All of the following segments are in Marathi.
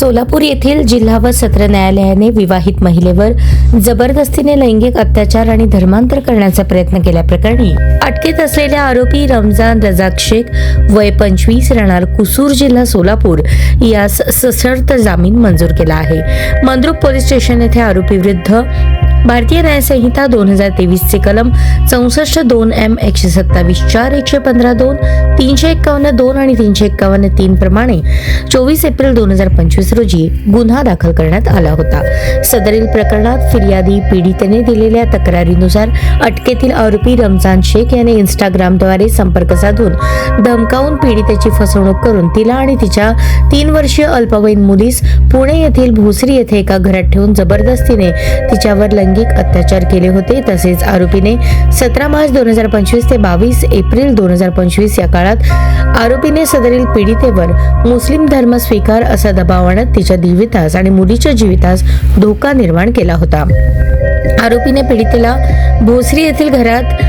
सोलापूर येथील जिल्हा व सत्र न्यायालयाने विवाहित महिलेवर जबरदस्तीने लैंगिक अत्याचार आणि धर्मांतर करण्याचा प्रयत्न केल्याप्रकरणी अटकेत असलेल्या आरोपी रमजान रजाक शेख वय 25 राहणार कुसूर जिल्हा सोलापूर यास सशर्त जामीन मंजूर केला आहे. मंद्रुप पोलीस स्टेशन येथे आरोपी विरुद्ध भारतीय न्यायसंहिता 2023 चे कलम 64(2)M 127(4)115(2), 351(2) आणि 351(3) प्रमाणे 24 एप्रिल 2025 रोजी गुन्हा दाखल करण्यात आला होता. सदरील प्रकरणात फिर्यादी पीडितेने दिलेल्या तक्रारीनुसार अटकेतील आरोपी रमजान शेख याने इंस्टाग्रामद्वारे संपर्क साधून धमकावून पीडितेची फसवणूक करून तिला आणि तिच्या 3 वर्षीय अल्पवयीन मुलीस पुणे येथील भोसरी येथे एका घरात ठेवून जबरदस्तीने तिच्यावर लैंगिक अत्याचार केले होते. तसेच आरोपीने 17 मार्च 2025 ते 22 एप्रिल 2025 या काळात आरोपीने सदरील पीडितेवर मुस्लिम धर्म स्वीकार असा दबाव आणत तिच्या जीवितास आणि मुलीच्या जीवितास धोका निर्माण केला होता. आरोपीने पीडितेला भोसरी येथील घरात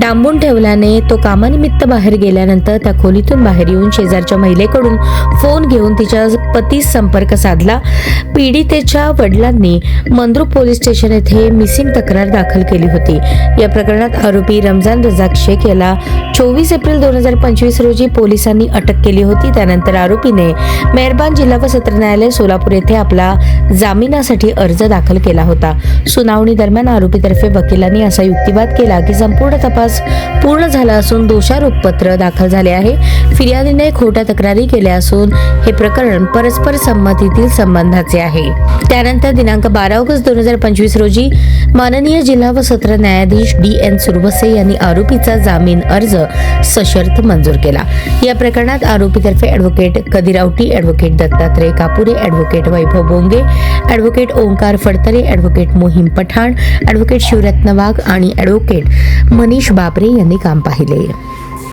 डांबून ठेवल्याने तो कामानिमित्त बाहेर गेल्यानंतर त्या खोलीतून बाहेर येऊन शेजारच्या महिलेकडून फोन घेऊन तिच्या पतीस संपर्क साधला. पीडितेच्या वडिलांनी मंद्रुप पोलीस स्टेशन येथे मिसिंग तक्रार दाखल केली होती. या प्रकरणात आरोपी रमजान रजाक शेख याला 24 एप्रिल 2025 रोजी पोलिसांनी अटक केली होती. त्यानंतर आरोपीने मेहरबान जिल्हा व सत्र न्यायालय सोलापूर येथे आपला जामिनासाठी अर्ज दाखल केला होता. सुनावणी दरम्यान आरोपीतर्फे वकिलांनी असा युक्तिवाद केला की संपूर्ण तपास पूर्ण झाला असून दोषारोपपत्र दाखल झाले आहे. फिर्यादीने खोट्या तक्रारी केल्या असून हे प्रकरण परस्पर संमतीतील संबंधाचे आहे. त्यानंतर दिनांक 12 ऑगस्ट 2025 रोजी माननीय जिल्हा व सत्र न्यायाधीश DN सुरवसे यांनी आरोपीचा जामीन अर्ज सशर्त मंजूर केला. या प्रकरणात आरोपीतर्फे advocate Kadir Awati, advocate Dattatray Kapure, advocate Vaibhav Bonge, advocate Omkar Phadtare, advocate Mohim Pathan, advocate Shivratna वाघ आणि ॲडव्होकेट मनीष बाबरे यांनी काम पाहिले.